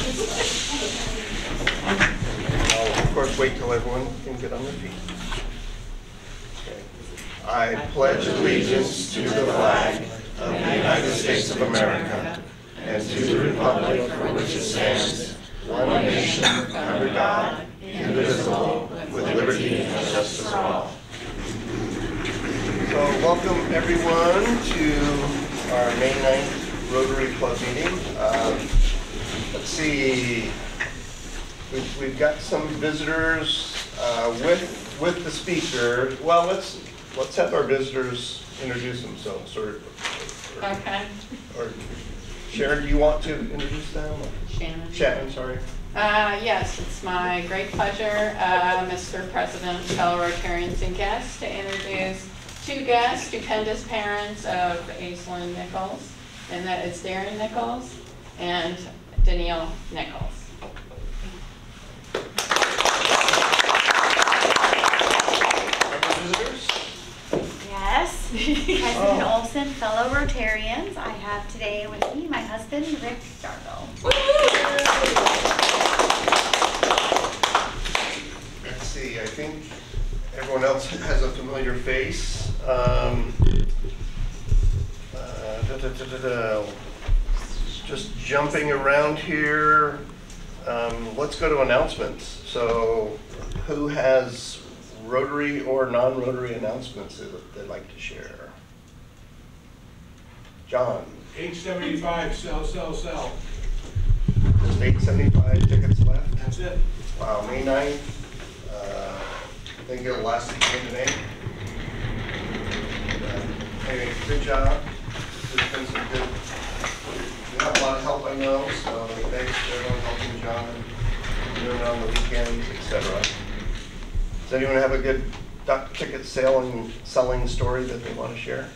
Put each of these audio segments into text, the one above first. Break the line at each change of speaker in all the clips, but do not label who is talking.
I'll, of course, wait till everyone can get on their feet. Okay. I pledge allegiance to the flag of the United States of America and to the republic for which it stands, one nation, under God, indivisible, with liberty and justice for all. So welcome everyone to our May 9th Rotary Club meeting. Let's see, we've got some visitors with the speaker. Well, let's have our visitors introduce themselves.
Okay.
Or Sharon, do you want to introduce them? Shannon, sorry.
Yes, it's my great pleasure, Mr. President, fellow Rotarians and guests, to introduce two guests, stupendous parents of Aezyln Nichols, and that is Darren Nichols and Danielle Nichols.
Other visitors?
Yes, President Olson, fellow Rotarians. I have today with me my husband, Rick Dargo.
Let's see, I think everyone else has a familiar face. Just jumping around here. Let's go to announcements. So who has Rotary or non-Rotary announcements that they'd like to share? John.
875, sell.
Just 875 tickets left?
That's it.
Wow, May 9th. I think it'll last until May. Anyway, good job. There's been some good, we have a lot of help, I know, so thanks to everyone helping John and doing it on the weekends, etc. Does anyone have a good ticket selling story that they want to share?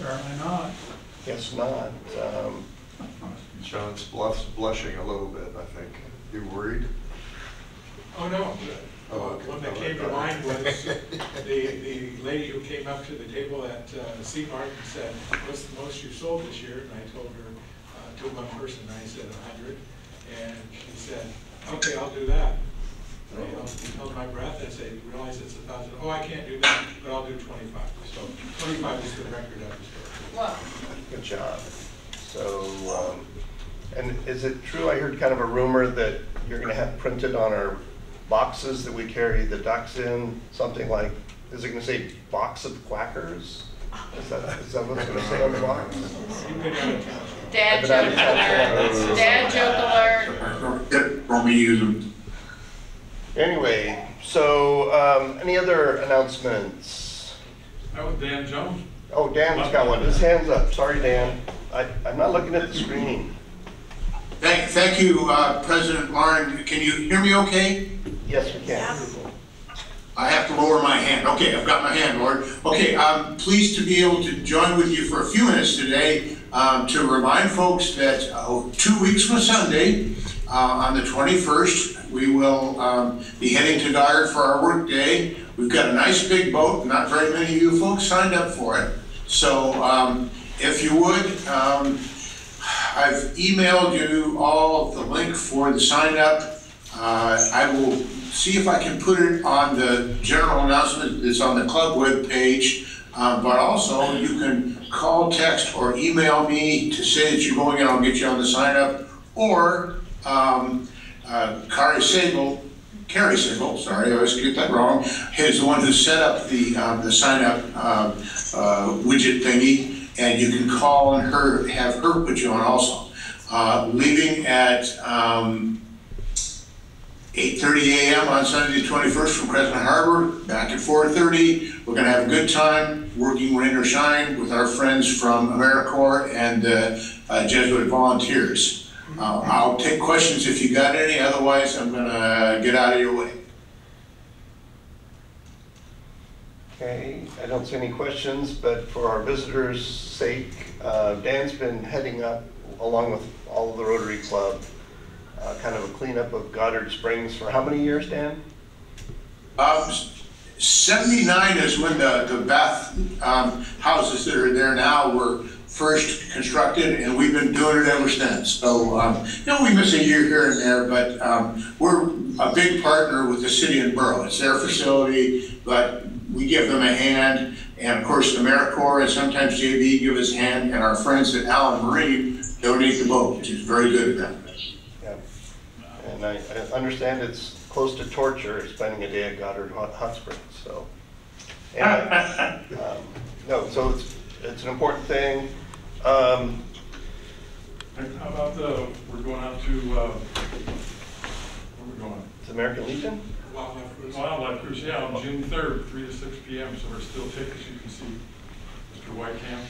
Apparently not.
Guess not.
John's blushing a little bit, I think. You worried?
Oh, no.
Oh, okay.
One that came to mind was the lady who came up to the table at Seamart and said, "What's the most you sold this year?" And I told her, to one person, I said 100. And she said, "Okay, I'll do that." I held my breath and said, "Realize it's 1,000. Oh, I can't do that, but I'll do 25. So 25 is the record of the store.
Wow.
Good job. So, and is it true, I heard kind of a rumor that you're going to have printed on our boxes that we carry the ducks in, something like, is it going to say box of quackers? Is that what it's going to say on the box?
You've been out of town.
Dad joke alert. Dad joke alert.
Won't be using.
Anyway, so any other announcements?
That was Dan Jones.
Oh, Dan's got one. His hand's up. Sorry, Dan. I'm not looking at the screen.
Thank you, President Lauren. Can you hear me okay?
Yes, we can.
Yeah.
I have to lower my hand. Okay, I've got my hand lowered. Okay, I'm pleased to be able to join with you for a few minutes today to remind folks that 2 weeks from Sunday, on the 21st, we will be heading to Goddard for our work day. We've got a nice big boat. Not very many of you folks signed up for it. So if you would, I've emailed you all the link for the sign up. I will see if I can put it on the general announcement that's on the club web page, but also you can call, text, or email me to say that you're going in. I'll get you on the sign up. Or Carrie Siegel, sorry, I always get that wrong, is the one who set up the sign up widget thingy, and you can call and have her put you on also. Leaving at 8:30 a.m. on Sunday the 21st from Crescent Harbor, back at 4:30. We're going to have a good time, working rain or shine, with our friends from AmeriCorps and Jesuit volunteers. I'll take questions if you got any, otherwise I'm going to get out of your way.
Okay, I don't see any questions, but for our visitors' sake, Dan's been heading up, along with all of the Rotary Club, kind of a cleanup of Goddard Springs for how many years, Dan?
79 is when the bath houses that are there now were first constructed, and we've been doing it ever since. So, we miss a year here and there, but we're a big partner with the city and borough. It's their facility, but we give them a hand, and of course the AmeriCorps and sometimes JV give us a hand, and our friends at Allen Marine donate the boat, which is very good of them.
Yeah. And I understand it's close to torture spending a day at Goddard Hot Springs. So, and, no, so it's an important thing.
How about we're going out to, where are we going?
It's American Legion?
Wildlife Cruise, yeah, on June 3rd, 3 to 6 p.m. So there's still tickets. You can see Mr. Whitecamp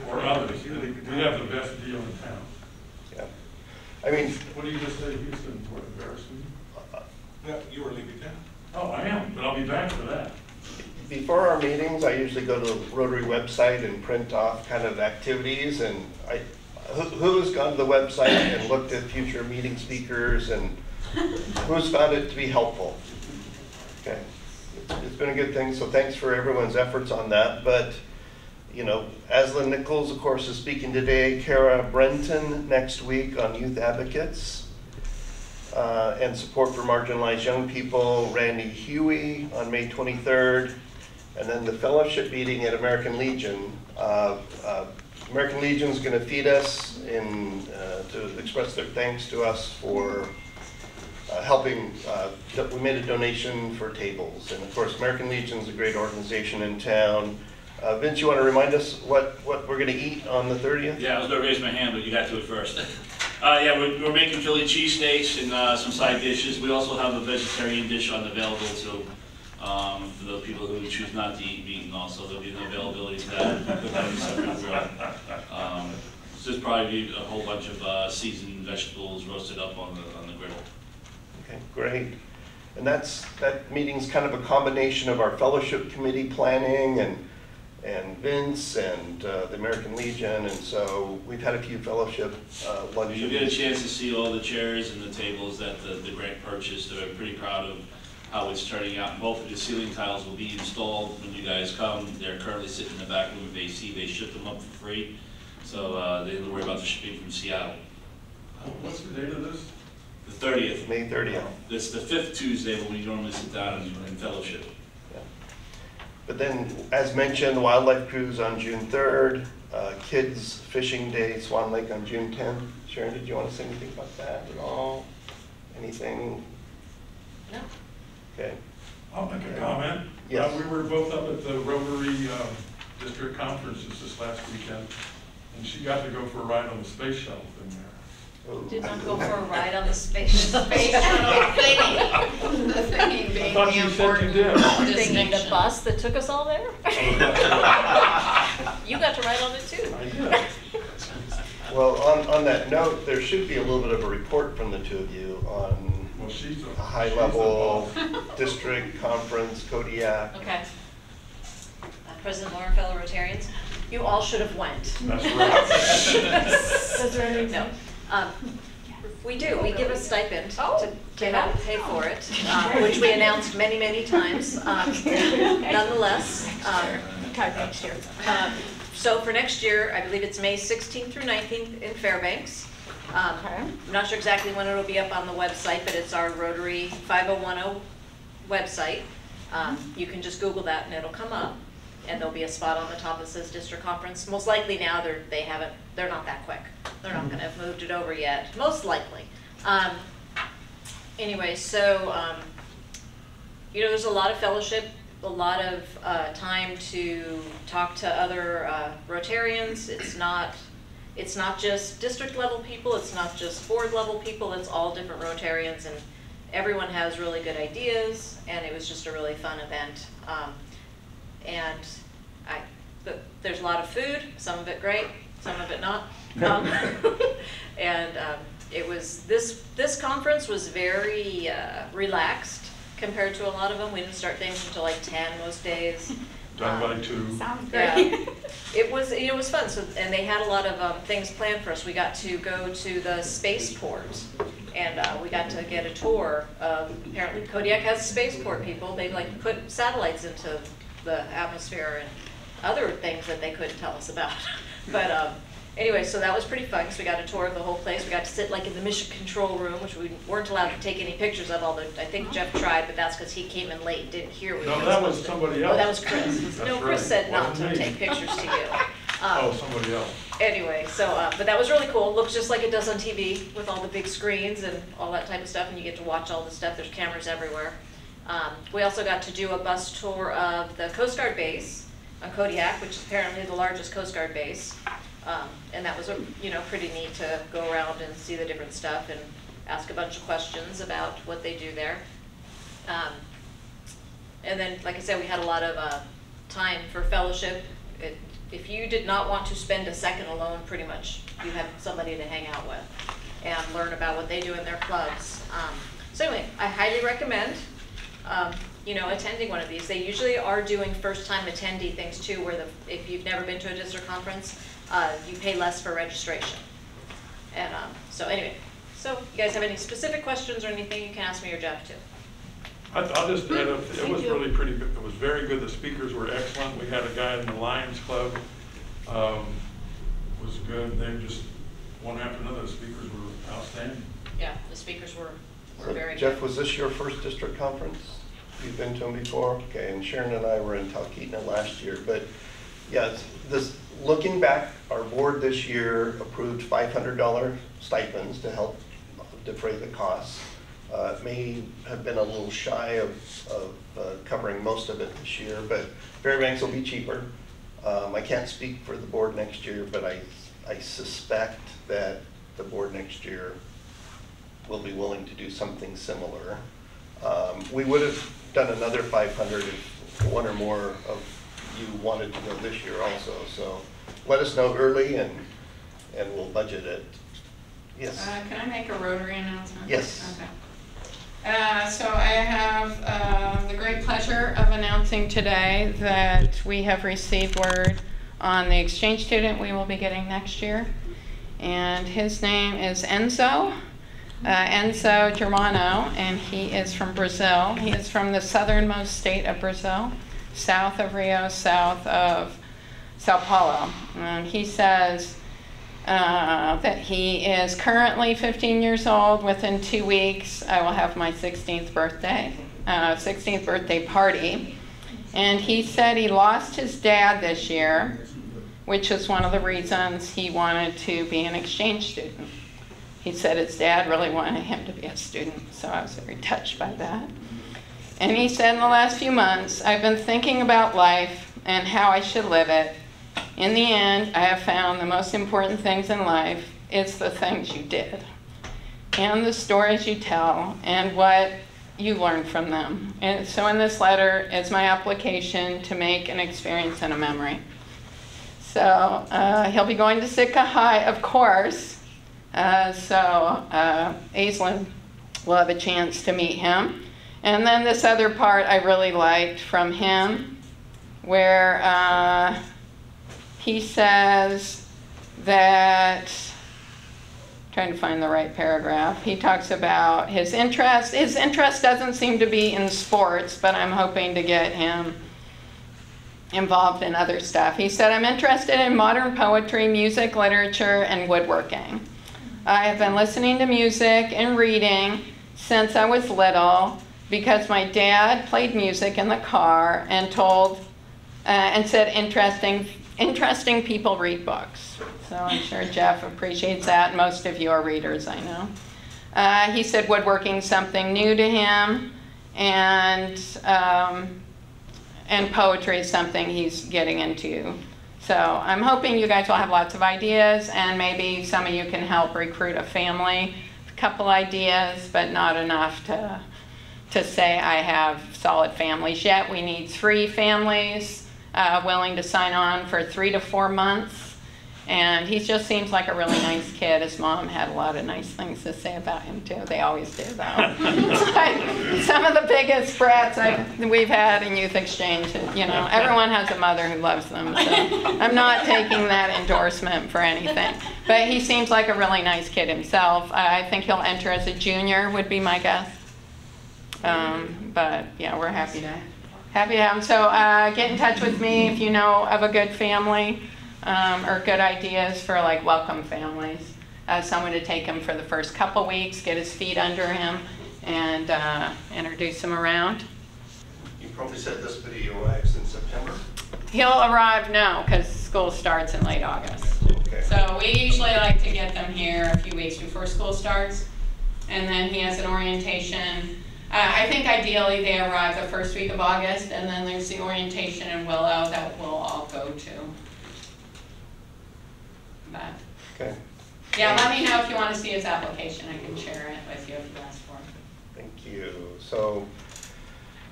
or others. We have the best deal in town.
Yeah. I mean,
what do you just say, Houston? What, embarrassing?
Yeah, you were leaving town.
Oh, I am, but I'll be back for that.
before our meetings, I usually go to the Rotary website and print off kind of activities. And who's gone to the website and looked at future meeting speakers, and who's found it to be helpful? Okay, it's been a good thing, so thanks for everyone's efforts on that. But you know, Aezyln Nichols, of course, is speaking today. Kara Brenton next week on youth advocates and support for marginalized young people. Randy Huey on May 23rd. And then the fellowship meeting at American Legion. American Legion is going to feed us to express their thanks to us for helping. We made a donation for tables. And of course, American Legion is a great organization in town. Vince, you want to remind us what we're going to eat on the 30th?
Yeah, I was going to raise my hand, but you got to it first. Yeah, we're making Philly cheesesteaks and some side dishes. We also have a vegetarian dish available, so for those people who choose not to eat meat, and also there'll be an availability to that. Put that on a separate grill. So there's probably a whole bunch of seasoned vegetables roasted up on the griddle.
Okay, great. And that meeting's kind of a combination of our fellowship committee planning and Vince and the American Legion, and so we've had a few fellowship luncheons.
You'll get a chance to see all the chairs and the tables that the grant purchased. They're pretty proud of how it's turning out. Both of the ceiling tiles will be installed when you guys come. They're currently sitting in the back room of AC. They ship them up for free, so they don't worry about the shipping from Seattle.
What's the date of this?
The 30th.
May 30th.
It's the 5th Tuesday when we normally sit down and fellowship.
But then, as mentioned, the Wildlife Cruise on June 3rd, Kids Fishing Day, Swan Lake on June 10th. Sharon, did you want to say anything about that at all? Anything?
No.
Okay.
I'll make a comment.
Yes.
We were both up at the Rotary district conferences this last weekend, and she got to go for a ride on the space shuttle thing there.
Did not go for a ride on the space shuttle.
Space shuttle thingy. The thingy being
thought
the
you said
important
you did.
Thingy, the bus that took us all there? You got to ride on it too.
I did.
Well, on that note, there should be a little bit of a report from the two of you on a high-level district conference, Kodiak.
Okay. President Lauren, fellow Rotarians, you all should have went.
That's right.
Is there any? No. We do. We give a stipend to help pay for it, which we announced many, many times. Nonetheless,
Next year.
so for next year, I believe it's May 16th through 19th in Fairbanks. I'm not sure exactly when it'll be up on the website, but it's our Rotary 5010 website. You can just Google that and it'll come up. And there'll be a spot on the top that says district conference. Most likely now they're not that quick. They're not going to have moved it over yet, most likely. Anyway, so you know, there's a lot of fellowship, a lot of time to talk to other Rotarians. It's not just district level people. It's not just board level people. It's all different Rotarians, and everyone has really good ideas. And it was just a really fun event. And there's a lot of food, some of it great, some of it not. And it was, this conference was very relaxed compared to a lot of them. We didn't start things until like 10 most days.
Done by 2.
Sounds great.
Yeah. It was fun. So, and they had a lot of things planned for us. We got to go to the spaceport. And we got to get a tour of, apparently Kodiak has spaceport people. They like put satellites into the atmosphere and other things that they couldn't tell us about. But anyway, so that was pretty fun, because we got a tour of the whole place. We got to sit like in the mission control room, which we weren't allowed to take any pictures of, although I think Jeff tried, but that's because he came in late and didn't hear.
No, that was somebody else.
Oh, that was Chris. No, Chris said not to take pictures to you.
Oh, somebody else.
Anyway, so, but that was really cool. Looks just like it does on TV with all the big screens and all that type of stuff, and you get to watch all the stuff. There's cameras everywhere. We also got to do a bus tour of the Coast Guard base on Kodiak, which is apparently the largest Coast Guard base. And that was, pretty neat to go around and see the different stuff and ask a bunch of questions about what they do there. And then, like I said, we had a lot of time for fellowship. If you did not want to spend a second alone, pretty much you had somebody to hang out with and learn about what they do in their clubs. So anyway, I highly recommend attending one of these. They usually are doing first-time attendee things too, where if you've never been to a district conference, you pay less for registration. And so anyway, so you guys have any specific questions or anything, you can ask me or Jeff too.
I'll just add, it was really pretty good. It was very good. The speakers were excellent. We had a guy in the Lions Club, was good. They just, one after another, the speakers were outstanding.
Yeah, the speakers were very good.
Jeff, was this your first district conference? You've been to them before? Okay, and Sharon and I were in Talkeetna last year, but yeah, looking back, our board this year approved $500 stipends to help defray the costs. It may have been a little shy of covering most of it this year, but Fairbanks will be cheaper. I can't speak for the board next year, but I suspect that the board next year will be willing to do something similar. We would have done another 500 if one or more of you wanted to go this year also. So let us know early and we'll budget it. Yes.
Can I make a Rotary announcement?
Yes.
Okay. So I have the great pleasure of announcing today that we have received word on the exchange student we will be getting next year. And his name is Enzo Germano, and he is from Brazil. He is from the southernmost state of Brazil, south of Rio, south of Sao Paulo. And he says that he is currently 15 years old. Within 2 weeks, I will have my 16th birthday party. And he said he lost his dad this year, which is one of the reasons he wanted to be an exchange student. He said his dad really wanted him to be a student, so I was very touched by that. And he said, in the last few months, I've been thinking about life and how I should live it. In the end, I have found the most important things in life is the things you did, and the stories you tell, and what you learn from them. And so in this letter is my application to make an experience and a memory. So he'll be going to Sitka High, of course. Aezyln will have a chance to meet him. And then this other part I really liked from him, where he says that, trying to find the right paragraph, he talks about his interest. His interest doesn't seem to be in sports, but I'm hoping to get him involved in other stuff. He said, I'm interested in modern poetry, music, literature, and woodworking. I have been listening to music and reading since I was little because my dad played music in the car and said interesting people read books. So I'm sure Jeff appreciates that. Most of you are readers, I know. He said woodworking something new to him, and poetry is something he's getting into. So I'm hoping you guys will have lots of ideas, and maybe some of you can help recruit a family. A couple ideas, but not enough to say I have solid families yet. We need 3 families willing to sign on for 3 to 4 months. And he just seems like a really nice kid. His mom had a lot of nice things to say about him too. They always do, though. It's like some of the biggest brats we've had in youth exchange. Everyone has a mother who loves them. So I'm not taking that endorsement for anything. But he seems like a really nice kid himself. I think he'll enter as a junior, would be my guess. But yeah, we're happy to have him. So get in touch with me if you know of a good family. or good ideas for like welcome families. Someone to take him for the first couple weeks, get his feet under him, and introduce him around.
You probably said this, but he arrives in September?
He'll arrive now because school starts in late August.
Okay.
So we usually like to get them here a few weeks before school starts. And then he has an orientation. I think ideally they arrive the first week of August, and then there's the orientation in Willow that we'll all go to. But,
Okay.
yeah, let me know if you want to see his application. I can share it with you if you ask for it.
Thank you. So,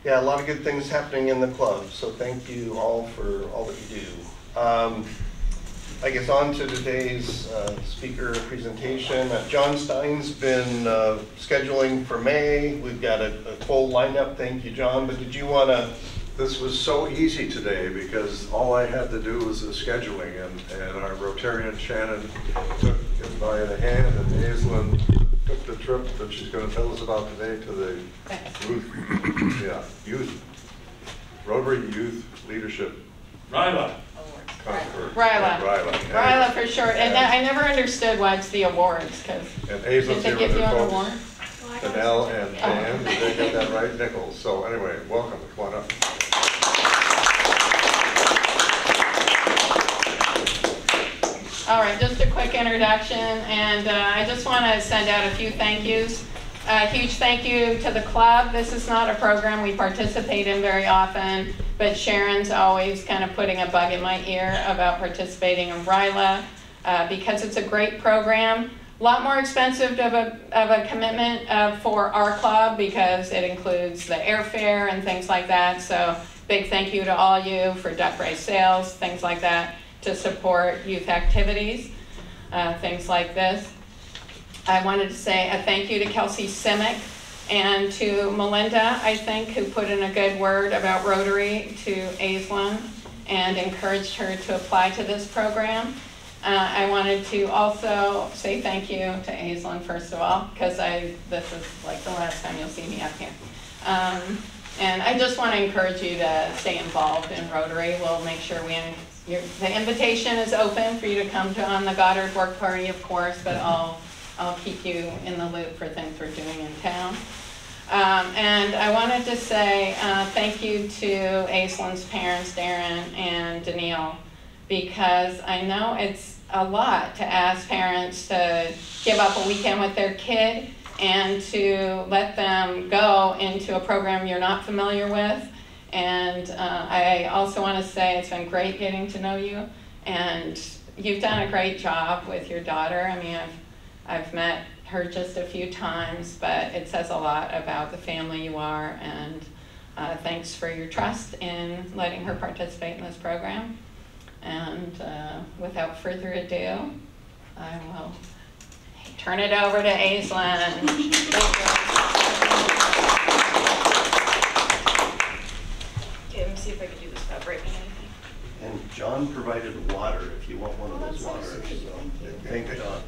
yeah, a lot of good things happening in the club. So thank you all for all that you do. I guess on to today's speaker presentation. John Stein's been scheduling for May. We've got a full lineup. Thank you, John. But did you want to?
This was so easy today because all I had to do was the scheduling, and our Rotarian Shannon took it by the hand, and Aezyln took the trip that she's going to tell us about today to the Rotary Youth Leadership
Ryla.
Ryla.
Ryla
For sure. And I never understood why it's the awards, because
And
did
Aezyln's
they
here
give
with
you
her
an
folks.
award?
Danelle and Dan, did they get that right? Nichols. So anyway, welcome. Come on up.
All right, just a quick introduction, and I just want to send out a few thank yous. A huge thank you to the club. This is not a program we participate in very often, but Sharon's always kind of putting a bug in my ear about participating in Ryla because it's a great program. A lot more expensive of a commitment for our club because it includes the airfare and things like that. So big thank you to all you for duck race sales, things like that, to support youth activities, things like this. I wanted to say a thank you to Kelsey Simic and to Melinda, I think, who put in a good word about Rotary to Aezyln and encouraged her to apply to this program. I wanted to also say thank you to Aezyln, first of all, because this is like the last time you'll see me up here. And I just want to encourage you to stay involved in Rotary. We'll make sure the invitation is open for you to come on the Goddard Work Party, of course, but I'll keep you in the loop for things we're doing in town. And I wanted to say thank you to Aezyln's parents, Darren and Danielle, because I know it's a lot to ask parents to give up a weekend with their kid and to let them go into a program you're not familiar with. And I also want to say it's been great getting to know you, and you've done a great job with your daughter. I mean, I've met her just a few times, but it says a lot about the family you are, and thanks for your trust in letting her participate in this program. And without further ado, I will turn it over to Aezyln.
Okay, let me see if I can do this without breaking anything.
And John provided water if you want one of those waters. So thank you, John.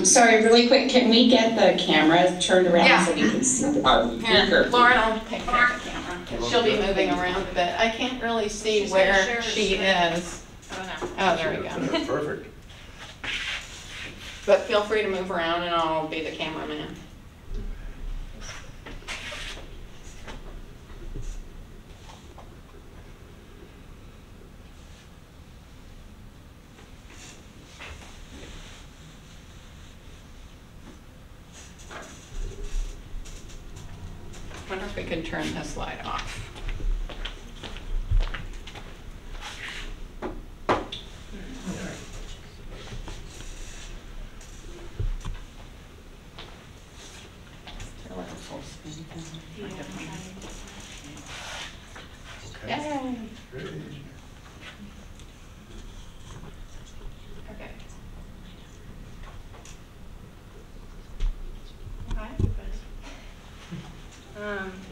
Sorry, really quick, can we get the camera turned around
Yeah.
so we can see our
Here,
speaker?
Lauren will take care of the camera. She'll be moving around a bit. I can't really see
She's gonna share
where
her
she
screen.
is.
Oh, no.
Oh, there we go.
Perfect.
But feel free to move around and I'll be the cameraman. I wonder if we can turn this light off. Yay. Okay.
Hi, everybody.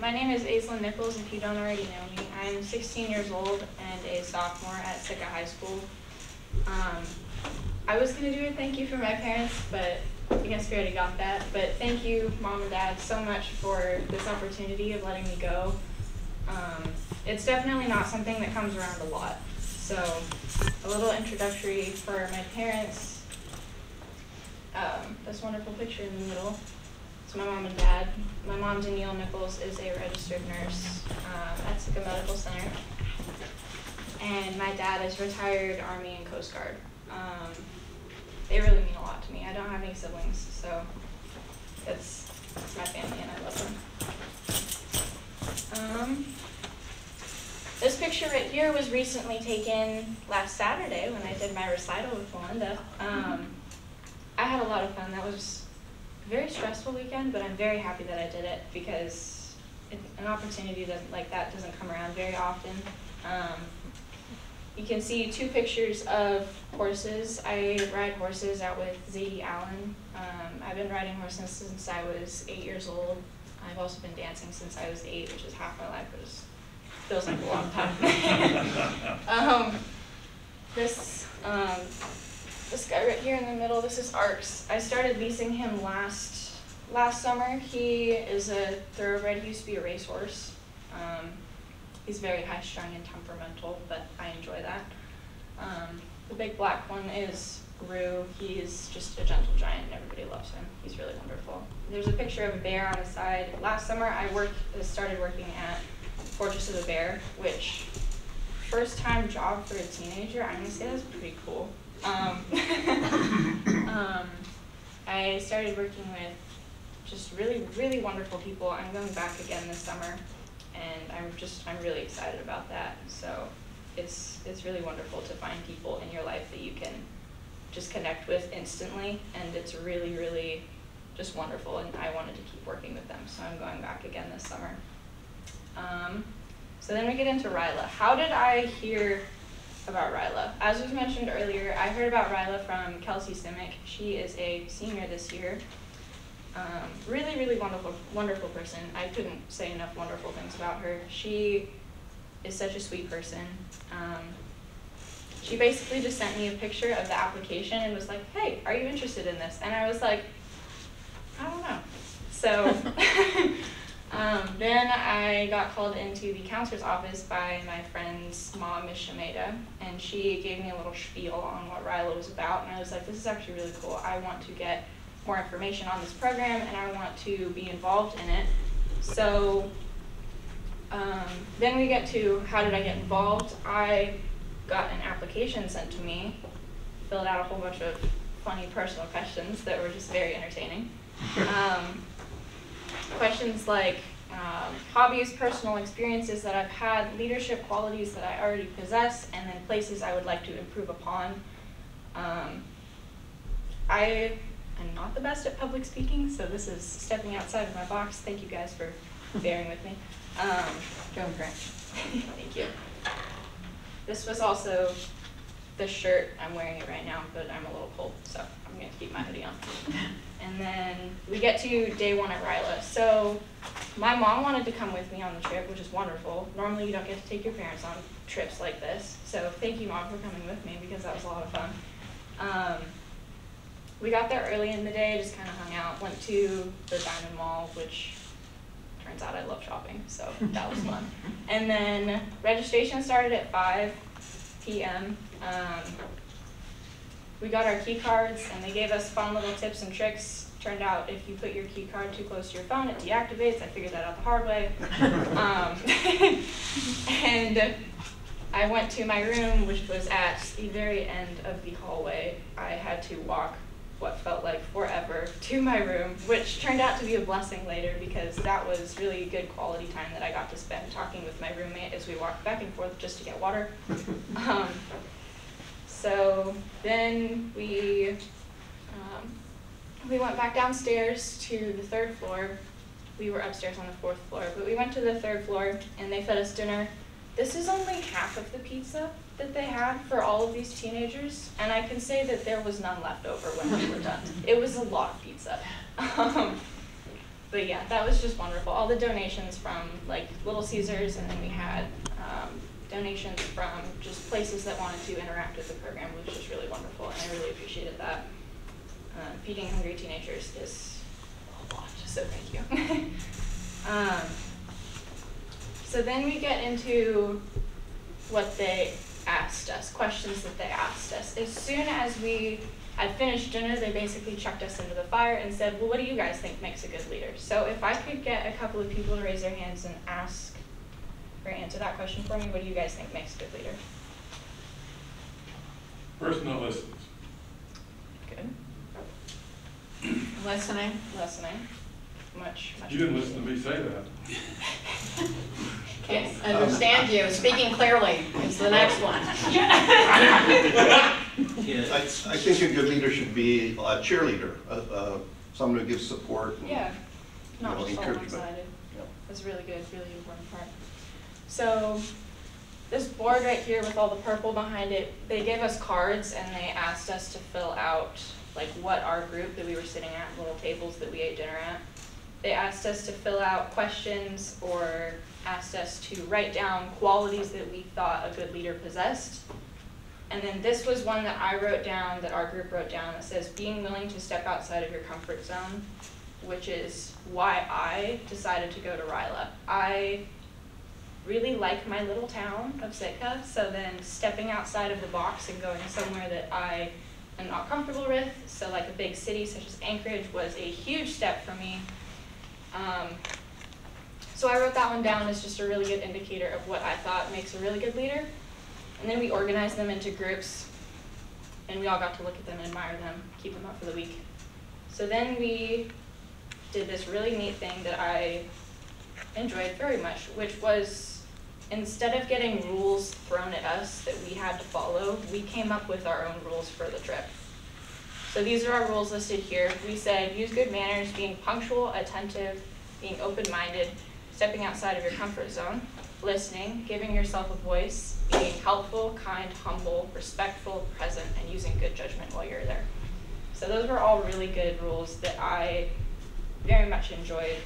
My name is Aezyln Nichols, if you don't already know me. I'm 16 years old and a sophomore at Sitka High School. I was going to do a thank you for my parents, but I guess we already got that. But thank you, Mom and Dad, so much for this opportunity of letting me go. it's definitely not something that comes around a lot. So a little introductory for my parents. This wonderful picture in the middle. It's my mom and dad. My mom, Nichols, is a registered nurse at Sitka Medical Center. And my dad is retired Army and Coast Guard. They really mean a lot to me. I don't have any siblings, so it's my family and I love them. This picture right here was recently taken last Saturday when I did my recital with Melinda. I had a lot of fun. That was a very stressful weekend, but I'm very happy that I did it because an opportunity like that doesn't come around very often. You can see 2 pictures of horses. I ride horses out with Zadie Allen. I've been riding horses since I was 8 years old. I've also been dancing since I was 8, which is half my life, but it feels like a long time. This guy right here in the middle, this is Arcs. I started leasing him last summer. He is a thoroughbred. He used to be a racehorse. He's very high-strung and temperamental, but I enjoy that. The big black one is Rue. He's just a gentle giant, and everybody loves him. He's really wonderful. There's a picture of a bear on the side. Last summer, I started working at Fortress of the Bear, which first-time job for a teenager. I'm gonna say that's pretty cool. I started working with just really, really wonderful people. I'm going back again this summer, and I'm really excited about that. So it's really wonderful to find people in your life that you can just connect with instantly, and it's really, really just wonderful, and I wanted to keep working with them, so I'm going back again this summer. So then we get into Ryla. How did I hear about Ryla? As was mentioned earlier, I heard about Ryla from Kelsey Simic. She is a senior this year. Really, really wonderful person. I couldn't say enough wonderful things about her. She is such a sweet person. She basically just sent me a picture of the application and was like, hey, are you interested in this? And I was like, I don't know. So then I got called into the counselor's office by my friend's mom, Miss Shemeda, and she gave me a little spiel on what Ryla was about, and I was like, this is actually really cool. I want to get more information on this program, and I want to be involved in it. So then we get to how did I get involved. I got an application sent to me, filled out a whole bunch of funny personal questions that were just very entertaining. Questions like hobbies, personal experiences that I've had, leadership qualities that I already possess, and then places I would like to improve upon. I am not the best at public speaking, so this is stepping outside of my box. Thank you guys for bearing with me.
Joan Grant.
Thank you. This was also the shirt. I'm wearing it right now, but I'm a little cold, so I'm going to keep my hoodie on. And then we get to day 1 at Ryla. So my mom wanted to come with me on the trip, which is wonderful. Normally you don't get to take your parents on trips like this. So thank you, Mom, for coming with me because that was a lot of fun. We got there early in the day, just kind of hung out, went to the Diamond Mall, which turns out I love shopping, so that was fun. And then registration started at 5 p.m. We got our key cards, and they gave us fun little tips and tricks. Turned out if you put your key card too close to your phone, it deactivates. I figured that out the hard way. And I went to my room, which was at the very end of the hallway. I had to walk what felt like forever to my room, which turned out to be a blessing later because that was really good quality time that I got to spend talking with my roommate as we walked back and forth just to get water. So then we went back downstairs to the 3rd floor. We were upstairs on the 4th floor, but we went to the 3rd floor and they fed us dinner. This is only half of the pizza that they had for all of these teenagers, and I can say that there was none left over when we were done. It was a lot of pizza. But yeah, that was just wonderful. All the donations from like Little Caesars, and then we had donations from just places that wanted to interact with the program, which was really wonderful, and I really appreciated that. Feeding hungry teenagers is a lot, so thank you. So then we get into what they asked us, questions that they asked us. As soon as we had finished dinner, they basically chucked us into the fire and said, well, what do you guys think makes a good leader? So if I could get a couple of people to raise their hands and ask or answer that question for me, what do you guys think makes a good leader?
Person that listens.
Good.
Listening.
Listening. Much
You didn't listen to me say that.
Can't understand you. Speaking clearly is the next one.
I think a good leader should be a cheerleader, someone who gives support. And,
Yeah, not
you know,
just all
encouragement.
one-sided.
Yep.
That's really good, really important part. So this board right here with all the purple behind it, they gave us cards and they asked us to fill out like what our group that we were sitting at, little tables that we ate dinner at. They asked us to fill out questions or asked us to write down qualities that we thought a good leader possessed. And then this was one that I wrote down, that our group wrote down, that says being willing to step outside of your comfort zone, which is why I decided to go to Ryla. I really like my little town of Sitka, so then stepping outside of the box and going somewhere that I am not comfortable with, so like a big city such as Anchorage was a huge step for me. So I wrote that one down as just a really good indicator of what I thought makes a really good leader. And then we organized them into groups, and we all got to look at them, admire them, keep them up for the week. So then we did this really neat thing that I enjoyed very much, which was instead of getting rules thrown at us that we had to follow, we came up with our own rules for the trip. So these are our rules listed here. We said use good manners, being punctual, attentive, being open-minded, stepping outside of your comfort zone, listening, giving yourself a voice, being helpful, kind, humble, respectful, present, and using good judgment while you're there. So those were all really good rules that I very much enjoyed.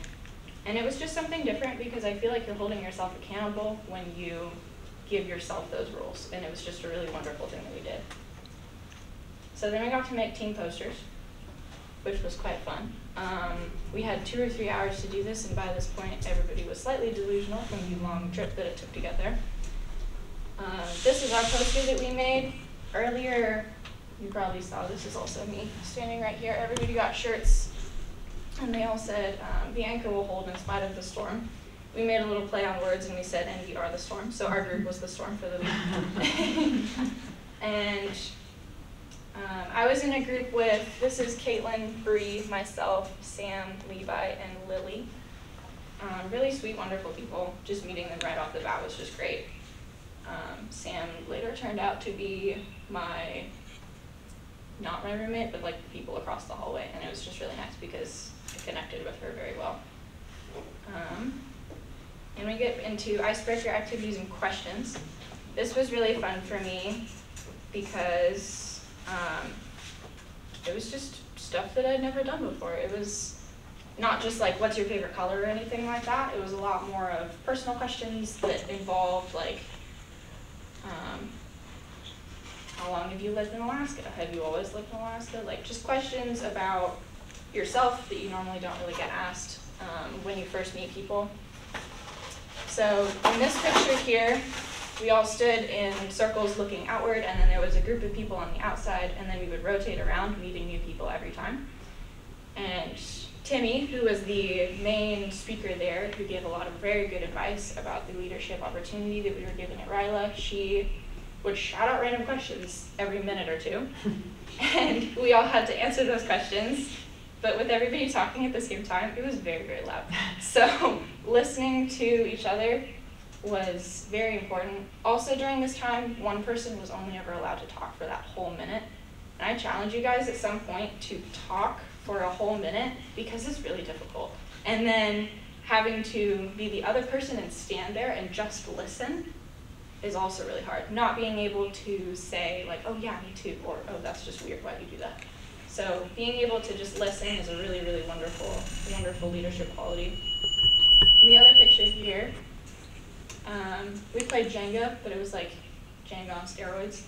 And it was just something different because I feel like you're holding yourself accountable when you give yourself those rules. And it was just a really wonderful thing that we did. So then we got to make team posters, which was quite fun. We had 2 or 3 hours to do this, and by this point, everybody was slightly delusional from the long trip that it took to get there. This is our poster that we made earlier. You probably saw this is also me standing right here. Everybody got shirts, and they all said, the anchor will hold in spite of the storm. We made a little play on words, and we said, and we are the storm. So our group was the storm for the week. And I was in a group with, this is Caitlin, Bree, myself, Sam, Levi, and Lily. Really sweet, wonderful people. Just meeting them right off the bat was just great. Sam later turned out to be not my roommate, but like the people across the hallway, and it was just really nice because I connected with her very well. And we get into icebreaker activities and questions. This was really fun for me because it was just stuff that I'd never done before. It was not just like, what's your favorite color or anything like that. It was a lot more of personal questions that involved like, how long have you lived in Alaska? Have you always lived in Alaska? Like just questions about yourself that you normally don't really get asked when you first meet people. So in this picture here, we all stood in circles looking outward, and then there was a group of people on the outside, and then we would rotate around, meeting new people every time. And Timmy, who was the main speaker there, who gave a lot of very good advice about the leadership opportunity that we were given at Ryla, she would shout out random questions every minute or two. And we all had to answer those questions, but with everybody talking at the same time, it was very, very loud. So listening to each other was very important. Also during this time, one person was only ever allowed to talk for that whole minute. And I challenge you guys at some point to talk for a whole minute because it's really difficult. And then having to be the other person and stand there and just listen is also really hard. Not being able to say like, oh yeah, me too, or oh, that's just weird, why do you do that? So being able to just listen is a really, really wonderful, wonderful leadership quality. In the other picture here, we played Jenga, but it was like Jenga on steroids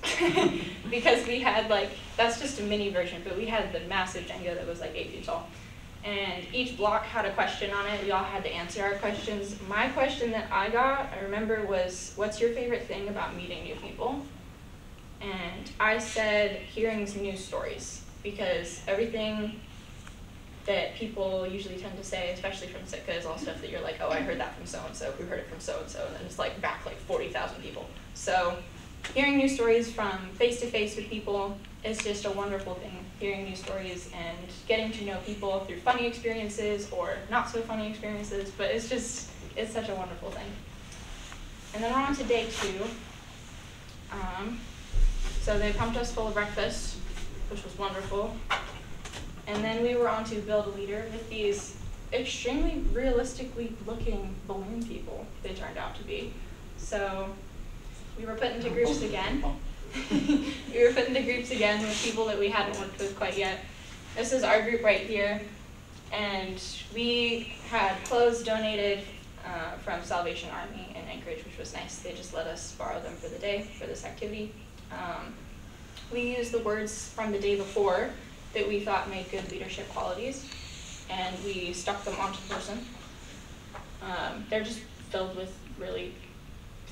because we had like, that's just a mini version, but we had the massive Jenga that was like 8 feet tall. and each block had a question on it. We all had to answer our questions. My question that I got, I remember, was, what's your favorite thing about meeting new people? And I said hearing news stories, because everything that people usually tend to say, especially from Sitka, is all stuff that you're like, oh, I heard that from so-and-so, who heard it from so-and-so, and then it's like back like 40,000 people. So hearing news stories from face-to-face with people is just a wonderful thing. Hearing news stories and getting to know people through funny experiences or not so funny experiences, but it's such a wonderful thing. And then we're on to day 2. So they pumped us full of breakfast, which was wonderful. And then we were on to build a leader with these extremely realistically looking balloon people they turned out to be. So we were put into groups again. We were put into groups again with people that we hadn't worked with quite yet. This is our group right here. And we had clothes donated from Salvation Army in Anchorage, which was nice. They just let us borrow them for the day for this activity. We used the words from the day before that we thought made good leadership qualities, and we stuck them onto the person. They're just filled with really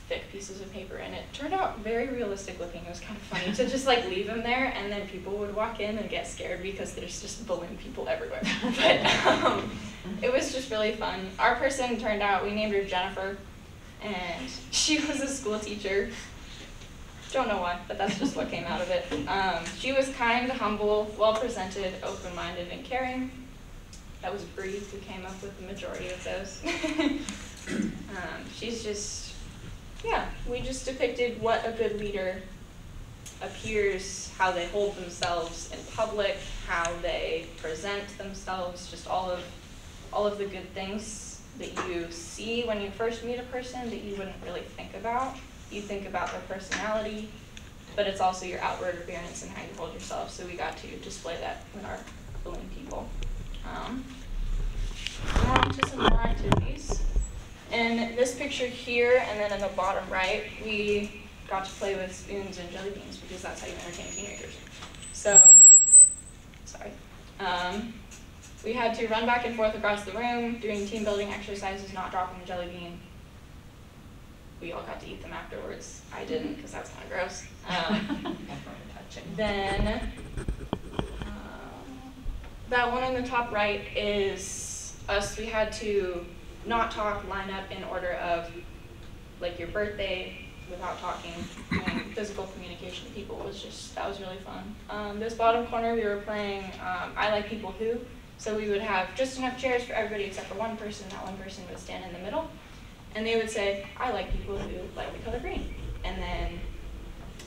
thick pieces of paper, and it turned out very realistic looking. It was kind of funny to just like leave them there, and then people would walk in and get scared because there's just balloon people everywhere. But it was just really fun. Our person turned out, we named her Jennifer, and she was a school teacher. Don't know why, but that's just what came out of it. She was kind, humble, well-presented, open-minded, and caring. That was Bree who came up with the majority of those. She's just, yeah, we just depicted what a good leader appears, how they hold themselves in public, how they present themselves, just all of the good things that you see when you first meet a person that you wouldn't really think about. You think about their personality, but it's also your outward appearance and how you hold yourself. So we got to display that with our balloon people. We're on to some more activities. In this picture here, and then in the bottom right, we got to play with spoons and jelly beans because that's how you entertain teenagers. So, sorry. We had to run back and forth across the room, doing team building exercises, not dropping a jelly bean. We all got to eat them afterwards. I didn't, because that's kind of gross. Then, that one on the top right is us. We had to not talk, line up in order of like your birthday without talking, and physical communication to people was just, that was really fun. This bottom corner we were playing I Like People Who, so we would have just enough chairs for everybody except for one person. That one person would stand in the middle. And they would say, I like people who like the color green. And then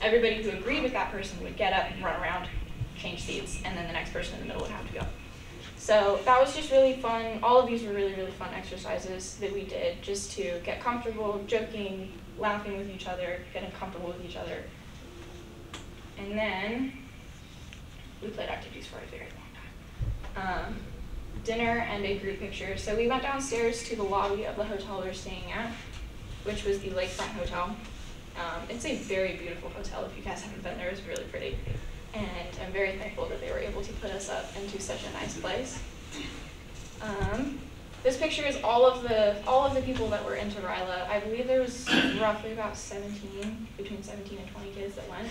everybody who agreed with that person would get up, run around, change seats, and then the next person in the middle would have to go. So that was just really fun. All of these were really, really fun exercises that we did just to get comfortable, joking, laughing with each other, getting comfortable with each other. And then we played activities for a very long time. Dinner and a group picture. So we went downstairs to the lobby of the hotel we were staying at, which was the Lakefront Hotel. It's a very beautiful hotel. If you guys haven't been there, it's really pretty. And I'm very thankful that they were able to put us up into such a nice place. This picture is all of the people that were into Ryla. I believe there was roughly about between 17 and 20 kids that went.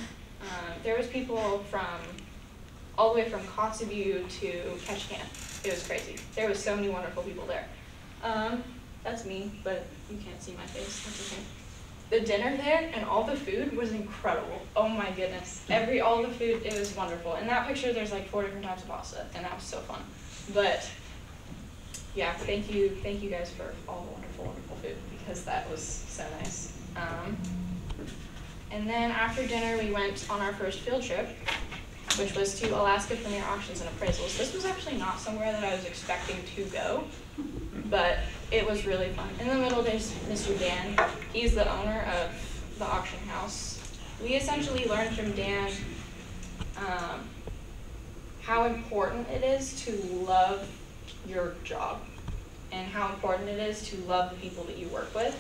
There was people from all the way from Kotzebue to Ketchikan. It was crazy. There was so many wonderful people there. That's me, but you can't see my face. That's okay. The dinner there and all the food was incredible. Oh my goodness. All the food, it was wonderful. In that picture, there's like 4 different types of pasta, and that was so fun. But yeah, thank you guys for all the wonderful, wonderful food, because that was so nice. And then after dinner, we went on our first field trip, which was to Alaska Premier Auctions and Appraisals. This was actually not somewhere that I was expecting to go, but it was really fun. In the middle, there's Mr. Dan. He's the owner of the auction house. We essentially learned from Dan how important it is to love your job and how important it is to love the people that you work with,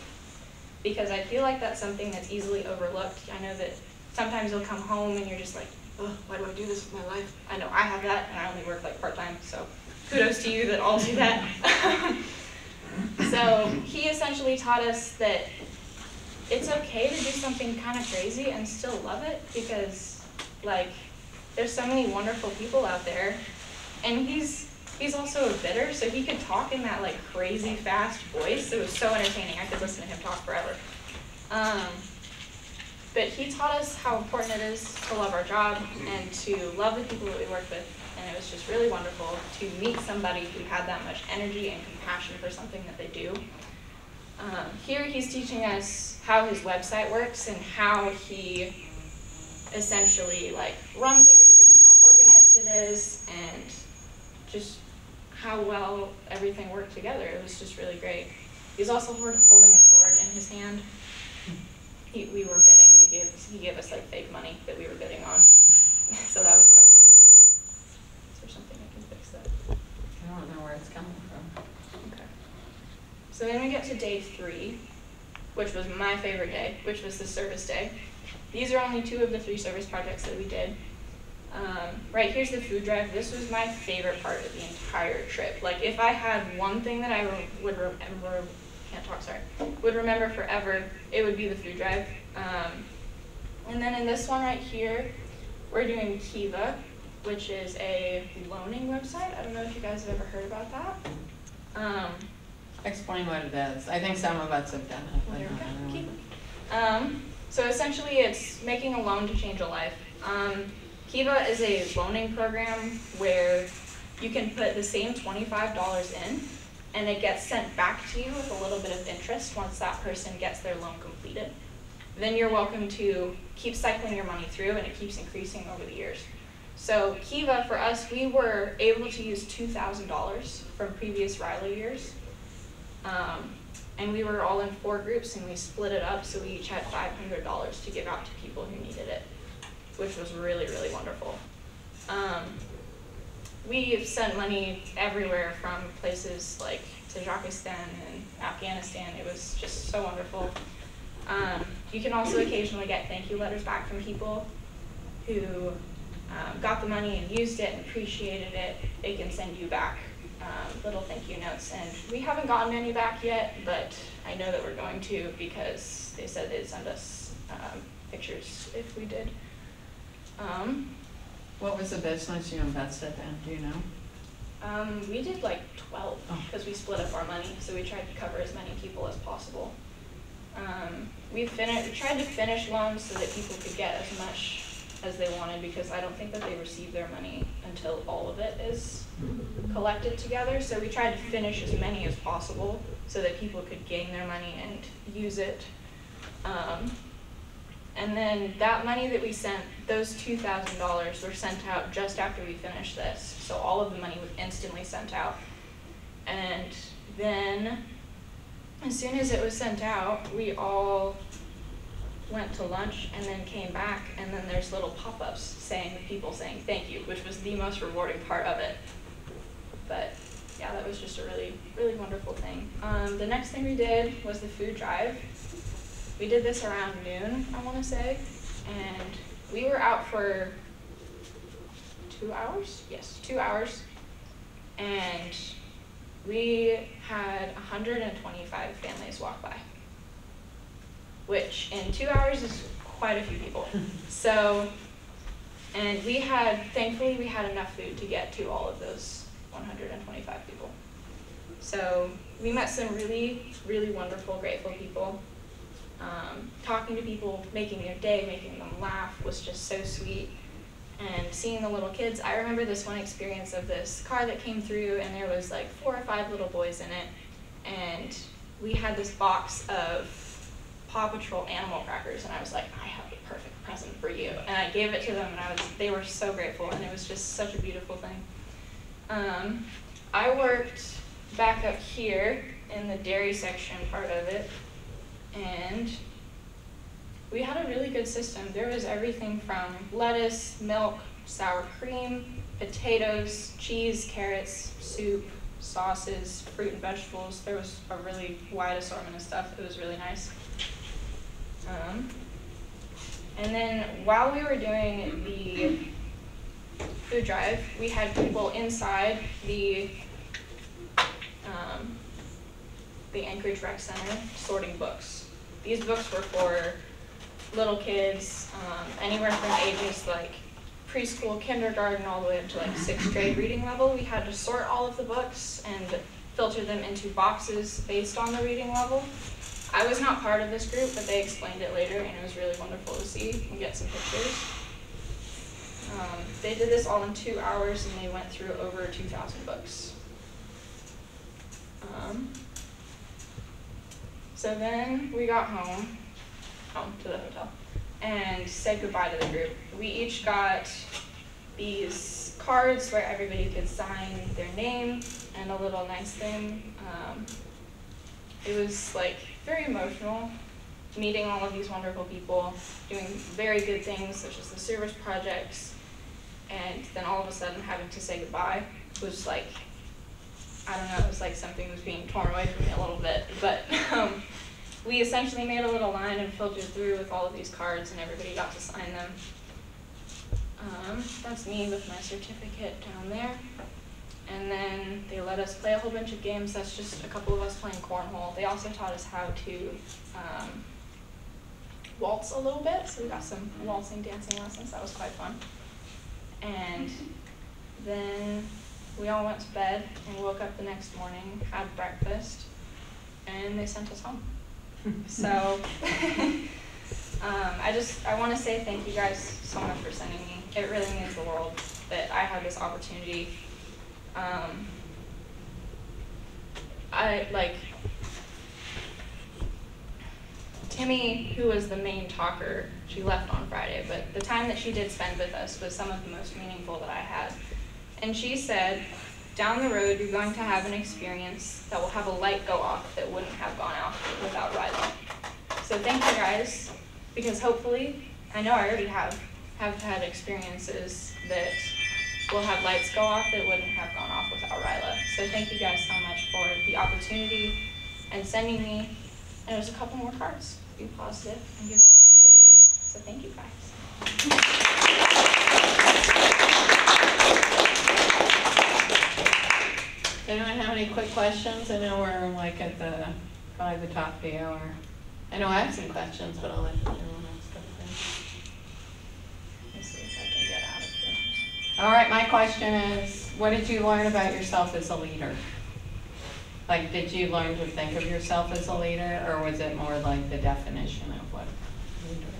because I feel like that's something that's easily overlooked. I know that sometimes you'll come home and you're just like, oh, why do I do this with my life? I know I have that, and I only work like part-time, so kudos to you that all do that. So he essentially taught us that it's okay to do something kind of crazy and still love it, because like there's so many wonderful people out there. And he's also a bidder, so he could talk in that like crazy fast voice. It was so entertaining. I could listen to him talk forever. But he taught us how important it is to love our job and to love the people that we work with. And it was just really wonderful to meet somebody who had that much energy and compassion for something that they do. Here he's teaching us how his website works and how he essentially like runs everything, how organized it is, and just how well everything worked together. It was just really great. He's also holding a sword in his hand. We were bidding. He gave us like fake money that we were bidding on. So that was quite fun. Is there something I can fix that?
I don't know where it's coming from.
Okay. So then we get to day 3, which was my favorite day, which was the service day. These are only 2 of the 3 service projects that we did. Right here's the food drive. This was my favorite part of the entire trip. Like if I had one thing that I would remember, would remember forever, it would be the food drive. And then in this one right here, we're doing Kiva, which is a loaning website. I don't know if you guys have ever heard about that.
Explain what it is. I think some of us have done it.
Well, there we go. Kiva. So essentially it's making a loan to change a life. Kiva is a loaning program where you can put the same $25 in, and it gets sent back to you with a little bit of interest once that person gets their loan completed. Then you're welcome to keep cycling your money through, and it keeps increasing over the years. So Kiva, for us, we were able to use $2,000 from previous Ryla years. And we were all in 4 groups, and we split it up, so we each had $500 to give out to people who needed it, which was really, really wonderful. We've sent money everywhere, from places like Tajikistan and Afghanistan. It was just so wonderful. You can also occasionally get thank you letters back from people who got the money and used it and appreciated it. They can send you back little thank you notes, and we haven't gotten any back yet, but I know that we're going to, because they said they'd send us pictures if we did.
What was the business you invested in? Do you know?
We did like 12, because we split up our money, so we tried to cover as many people as possible. We tried to finish loans so that people could get as much as they wanted, because I don't think that they receive their money until all of it is collected together. So we tried to finish as many as possible so that people could gain their money and use it. And then that money that we sent, those $2,000 were sent out just after we finished this. So all of the money was instantly sent out. And then as soon as it was sent out, we all went to lunch and then came back, and then there's little pop-ups saying, people saying thank you, which was the most rewarding part of it. But yeah, that was just a really, really wonderful thing. The next thing we did was the food drive. We did this around noon, I want to say, and we were out for 2 hours? Yes, 2 hours. And we had 125 families walk by, which in 2 hours is quite a few people. So, and thankfully we had enough food to get to all of those 125 people. So we met some really, really wonderful, grateful people. Talking to people, making their day, making them laugh was just so sweet. And seeing the little kids, I remember this one experience of this car that came through, and there was like 4 or 5 little boys in it. And we had this box of Paw Patrol animal crackers, and I was like, I have the perfect present for you. And I gave it to them, and they were so grateful, and it was just such a beautiful thing. I worked back up here in the dairy section part of it, and we had a really good system. There was everything from lettuce, milk, sour cream, potatoes, cheese, carrots, soup, sauces, fruit and vegetables. There was a really wide assortment of stuff. It was really nice. And then while we were doing the food drive, we had people inside the Anchorage Rec Center sorting books. These books were for little kids, anywhere from ages like preschool, kindergarten, all the way up to like 6th grade reading level. We had to sort all of the books and filter them into boxes based on the reading level. I was not part of this group, but they explained it later, and it was really wonderful to see and get some pictures. They did this all in 2 hours, and they went through over 2,000 books. So then we got home to the hotel, and said goodbye to the group. We each got these cards where everybody could sign their name and a little nice thing. It was like very emotional, meeting all of these wonderful people, doing very good things such as the service projects, and then all of a sudden having to say goodbye was like, I don't know, it was like something was being torn away from me a little bit, but we essentially made a little line and filtered through with all of these cards, and everybody got to sign them. That's me with my certificate down there. And then they let us play a whole bunch of games. That's just a couple of us playing cornhole. They also taught us how to waltz a little bit, so we got some waltzing, dancing lessons. That was quite fun. And then we all went to bed and woke up the next morning, had breakfast, and they sent us home. So I want to say thank you guys so much for sending me. It really means the world that I had this opportunity. Timmy, who was the main talker, she left on Friday, but the time that she did spend with us was some of the most meaningful that I had. And she said, down the road, you're going to have an experience that will have a light go off that wouldn't have gone off without Ryla. So thank you guys, because hopefully, I know I already have had experiences that will have lights go off that wouldn't have gone off without Ryla. So thank you guys so much for the opportunity and sending me. And there's a couple more cards. Be positive and give yourself a voice. So thank you guys.
Does anyone have any quick questions? I know we're like at probably the top of the hour. I know I have some questions, but I'll let everyone else go first. Let me see if I can get out of here. All right, my question is, what did you learn about yourself as a leader? Like, did you learn to think of yourself as a leader, or was it more like the definition of what a leader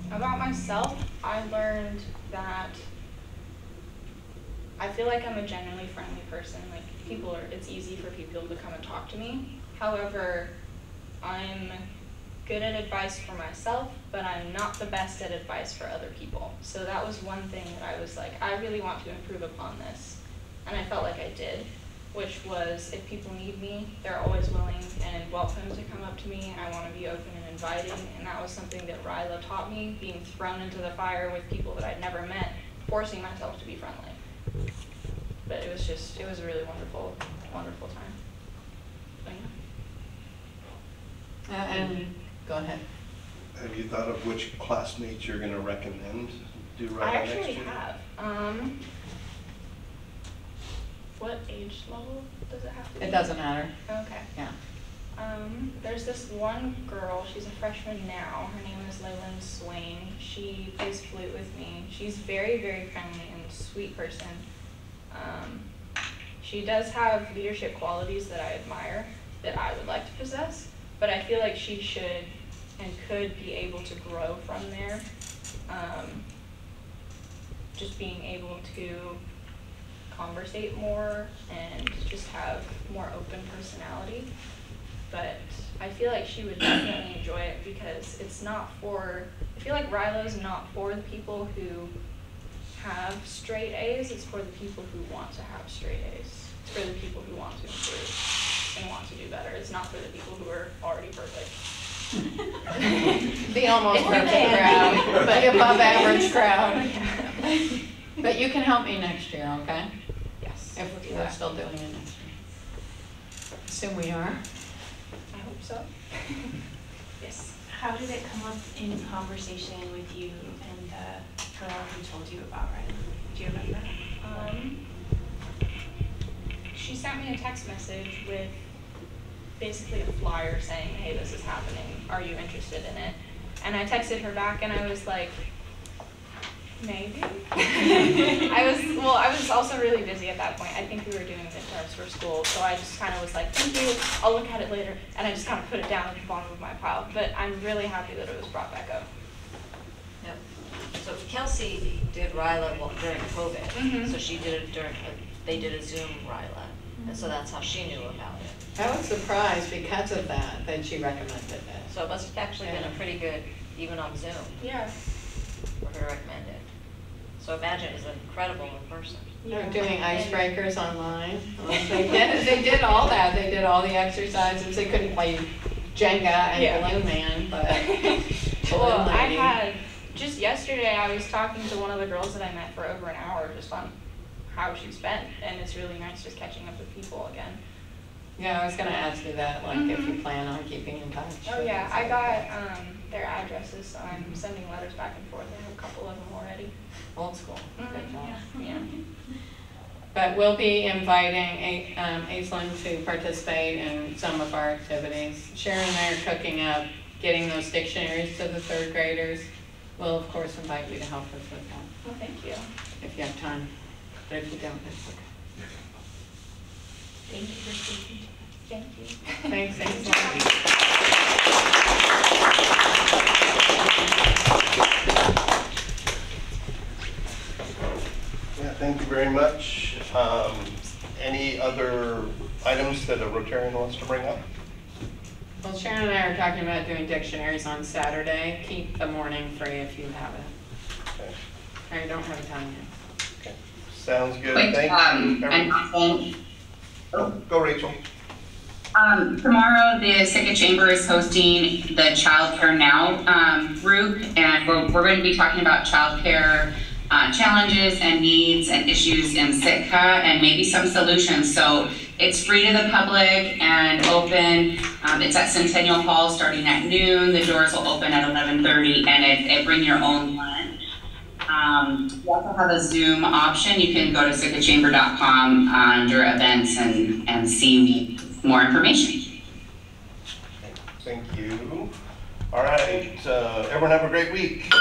is?
About myself, I learned that I feel like I'm a genuinely friendly person. Like, it's easy for people to come and talk to me. However, I'm good at advice for myself, but I'm not the best at advice for other people. So that was one thing that I was like, I really want to improve upon this. And I felt like I did, which was if people need me, they're always willing and welcome to come up to me. I want to be open and inviting, and that was something that Ryla taught me, being thrown into the fire with people that I'd never met, forcing myself to be friendly. But it was a really wonderful, wonderful time. So, yeah.
And go ahead.
Have you thought of which classmates you're going to recommend do Ryla
I
next year?
actually have. What age level does it have to be?
It doesn't matter.
Okay.
Yeah.
There's this one girl, she's a freshman now. Her name is Leyland Swain. She plays flute with me. She's very, very friendly and sweet person. She does have leadership qualities that I admire, that I would like to possess, but I feel like she should and could be able to grow from there. Just being able to conversate more and just have more open personality. But I feel like she would definitely enjoy it because it's not for, I feel like Ryla's not for the people who have straight A's, it's for the people who want to have straight A's. It's for the people who want to improve and want to do better. It's not for the people who are already perfect.
The almost perfect crowd, but the above average crowd. But you can help me next year, okay?
Yes.
If we're still doing it next year. Assume we are.
I hope so. Yes.
How did it come up in conversation with you and
girl who told you about Ryla? Do you remember? She sent me a text message with basically a flyer saying, hey, this is happening. Are you interested in it? And I texted her back and I was like, maybe. I was also really busy at that point. I think we were doing midterms for school, so I just kind of was like, thank you, I'll look at it later. And I just kind of put it down at the bottom of my pile. But I'm really happy that it was brought back up.
Yep. So Kelsey did Ryla during COVID, so she did it during, they did a Zoom Ryla, and so that's how she knew about it.
I was surprised because of that she recommended it.
So it must have actually been a pretty good, even on Zoom,
Yeah.
for her to recommend it. So imagine it's incredible in person.
They're doing icebreakers online. They did all that. They did all the exercises. They couldn't play Jenga and Balloon Man, but
well, I had, just yesterday I was talking to one of the girls that I met for over an hour just on how she's been, and it's really nice just catching up with people again.
Yeah, I was gonna ask you that, like if you plan on keeping in touch.
Oh yeah, I got their addresses, so I'm sending letters back and forth. I have a couple of them already.
Old school. Good job.
Yeah.
But we'll be inviting Aezyln to participate in some of our activities. Sharon and I are cooking up, getting those dictionaries to the 3rd graders. We'll of course invite you to help us with that.
Well, thank you.
If you have time. But if you don't, it's okay.
Thank you for speaking to me. Thank you.
Thanks, Aezyln.
Yeah, thank you very much. Any other items that a Rotarian wants to bring up?
Well, Sharon and I are talking about doing dictionaries on Saturday. Keep the morning free if you have it.
Okay.
I don't have time yet.
Okay. Sounds good.
Quick,
Thank you.
announcement.
Go, Rachel.
Tomorrow, the Sitka Chamber is hosting the Childcare Now group, and we're going to be talking about childcare challenges and needs and issues in Sitka, and maybe some solutions. So it's free to the public and open. It's at Centennial Hall starting at noon. The doors will open at 11:30, and it bring your own lunch. We also have a Zoom option. You can go to sitkachamber.com under events and see more information.
Thank you. All right, everyone have a great week.